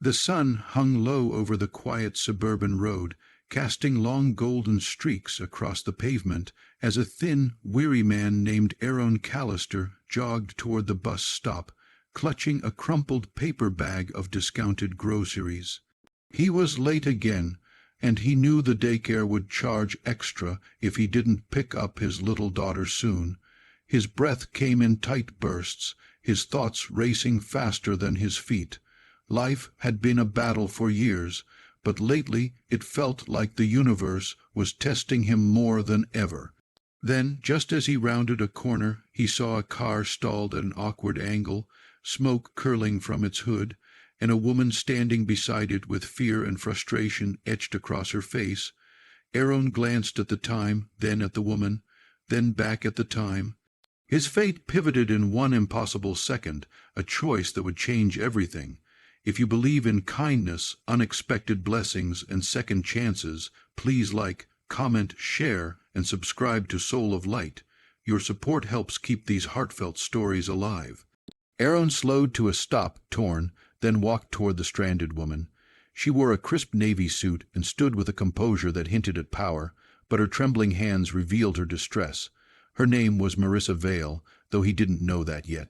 The sun hung low over the quiet suburban road, casting long golden streaks across the pavement as a thin, weary man named Aaron Callister jogged toward the bus stop, clutching a crumpled paper bag of discounted groceries. He was late again, and he knew the daycare would charge extra if he didn't pick up his little daughter soon. His breath came in tight bursts, his thoughts racing faster than his feet. Life had been a battle for years, but lately it felt like the universe was testing him more than ever. Then, just as he rounded a corner, he saw a car stalled at an awkward angle, smoke curling from its hood, and a woman standing beside it with fear and frustration etched across her face. Aaron glanced at the time, then at the woman, then back at the time. His fate pivoted in one impossible second, a choice that would change everything. If you believe in kindness, unexpected blessings, and second chances, please like, comment, share, and subscribe to Soul of Light. Your support helps keep these heartfelt stories alive. Aaron slowed to a stop, torn, then walked toward the stranded woman. She wore a crisp navy suit and stood with a composure that hinted at power, but her trembling hands revealed her distress. Her name was Marissa Vale, though he didn't know that yet.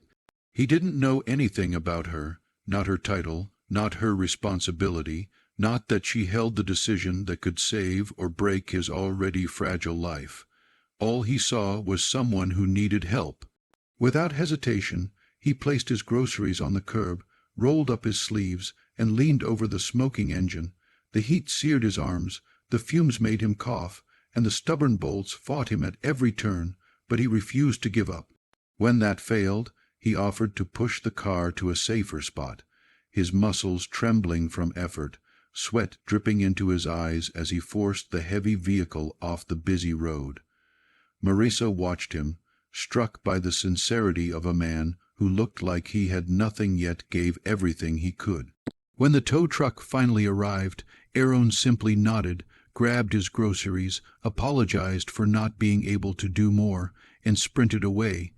He didn't know anything about her, not her title, not her responsibility, not that she held the decision that could save or break his already fragile life. All he saw was someone who needed help. Without hesitation, he placed his groceries on the curb, rolled up his sleeves, and leaned over the smoking engine. The heat seared his arms, the fumes made him cough, and the stubborn bolts fought him at every turn, but he refused to give up. When that failed, he offered to push the car to a safer spot, his muscles trembling from effort, sweat dripping into his eyes as he forced the heavy vehicle off the busy road. Marissa watched him, struck by the sincerity of a man who looked like he had nothing yet gave everything he could. When the tow truck finally arrived, Aaron simply nodded, grabbed his groceries, apologized for not being able to do more, and sprinted away.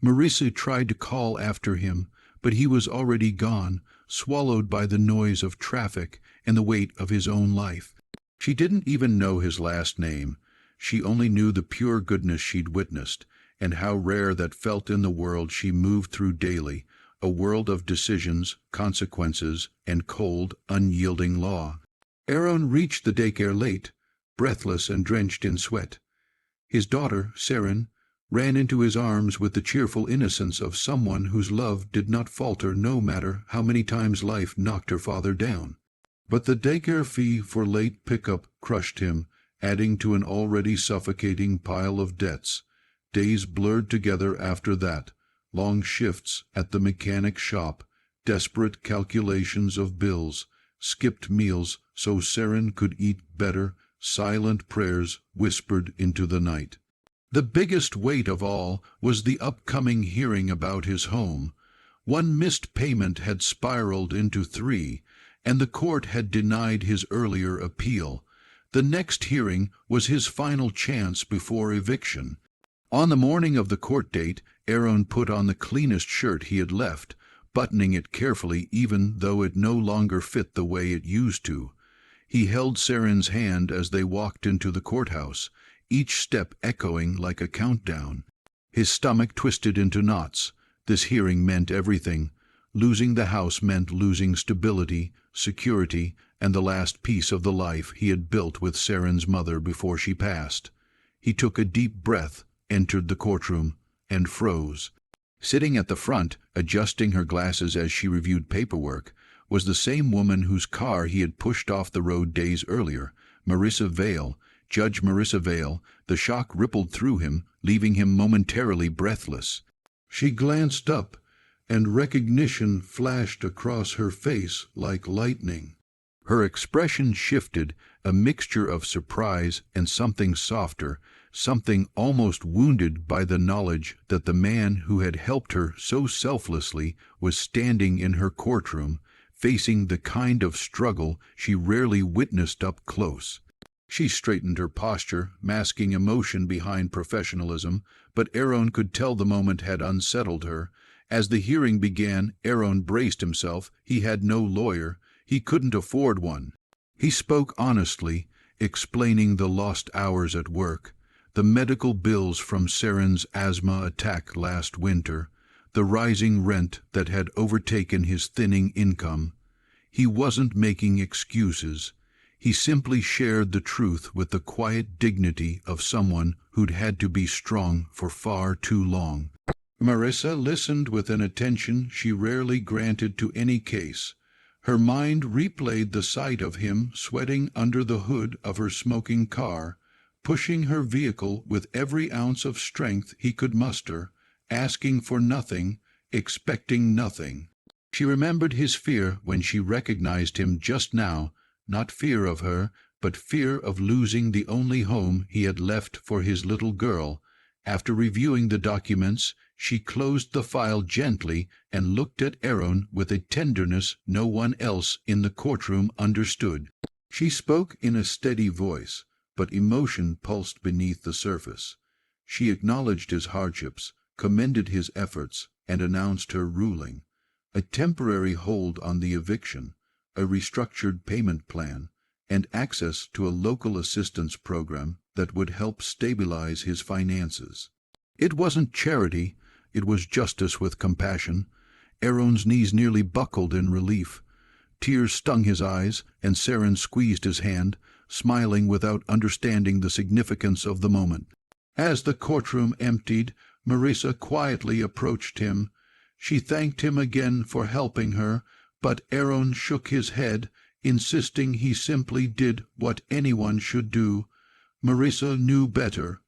Marissa tried to call after him, but he was already gone, swallowed by the noise of traffic and the weight of his own life. She didn't even know his last name. She only knew the pure goodness she'd witnessed, and how rare that felt in the world she moved through daily, a world of decisions, consequences, and cold, unyielding law. Aaron reached the daycare late, breathless and drenched in sweat. His daughter, Saren, ran into his arms with the cheerful innocence of someone whose love did not falter no matter how many times life knocked her father down. But the daycare fee for late pickup crushed him, adding to an already suffocating pile of debts. Days blurred together after that, long shifts at the mechanic shop, desperate calculations of bills, skipped meals so Saren could eat better, silent prayers whispered into the night. The biggest weight of all was the upcoming hearing about his home. One missed payment had spiraled into 3, and the court had denied his earlier appeal. The next hearing was his final chance before eviction. On the morning of the court date, Aaron put on the cleanest shirt he had left, buttoning it carefully even though it no longer fit the way it used to. He held Saren's hand as they walked into the courthouse, each step echoing like a countdown. His stomach twisted into knots. This hearing meant everything. Losing the house meant losing stability, security, and the last piece of the life he had built with Saren's mother before she passed. He took a deep breath, entered the courtroom, and froze. Sitting at the front, adjusting her glasses as she reviewed paperwork, was the same woman whose car he had pushed off the road days earlier, Marissa Vale, Judge Marissa Vale. The shock rippled through him, leaving him momentarily breathless. She glanced up, and recognition flashed across her face like lightning. Her expression shifted, a mixture of surprise and something softer, something almost wounded by the knowledge that the man who had helped her so selflessly was standing in her courtroom, facing the kind of struggle she rarely witnessed up close. She straightened her posture, masking emotion behind professionalism, but Aaron could tell the moment had unsettled her. As the hearing began, Aaron braced himself. He had no lawyer. He couldn't afford one. He spoke honestly, explaining the lost hours at work, the medical bills from Seren's asthma attack last winter, the rising rent that had overtaken his thinning income. He wasn't making excuses. He simply shared the truth with the quiet dignity of someone who'd had to be strong for far too long. Marissa listened with an attention she rarely granted to any case. Her mind replayed the sight of him sweating under the hood of her smoking car, pushing her vehicle with every ounce of strength he could muster, asking for nothing, expecting nothing. She remembered his fear when she recognized him just now, not fear of her, but fear of losing the only home he had left for his little girl. After reviewing the documents, she closed the file gently and looked at Aaron with a tenderness no one else in the courtroom understood. She spoke in a steady voice, but emotion pulsed beneath the surface. She acknowledged his hardships, commended his efforts, and announced her ruling: a temporary hold on the eviction, a restructured payment plan, and access to a local assistance program that would help stabilize his finances. It wasn't charity, it was justice with compassion. Aaron's knees nearly buckled in relief. Tears stung his eyes, and Saren squeezed his hand, smiling without understanding the significance of the moment. As the courtroom emptied, Marissa quietly approached him. She thanked him again for helping her, but Aaron shook his head, insisting he simply did what anyone should do. Marissa knew better.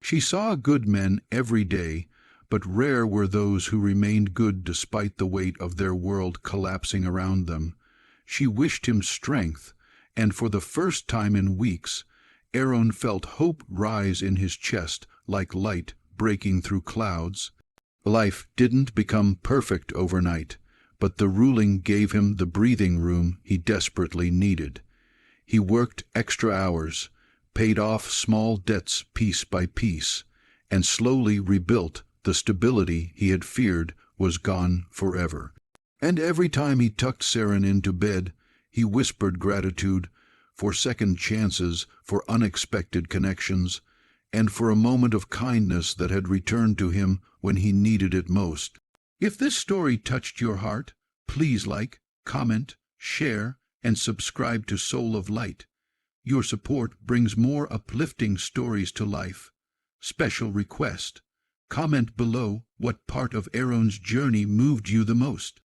She saw good men every day, but rare were those who remained good despite the weight of their world collapsing around them. She wished him strength, and for the first time in weeks, Aaron felt hope rise in his chest like light breaking through clouds. Life didn't become perfect overnight, but the ruling gave him the breathing room he desperately needed. He worked extra hours, paid off small debts piece by piece, and slowly rebuilt the stability he had feared was gone forever. And every time he tucked Saren into bed, he whispered gratitude for second chances, for unexpected connections, and for a moment of kindness that had returned to him when he needed it most. If this story touched your heart, please like, comment, share, and subscribe to Soul of Light. Your support brings more uplifting stories to life. Special request: comment below what part of Aaron's journey moved you the most.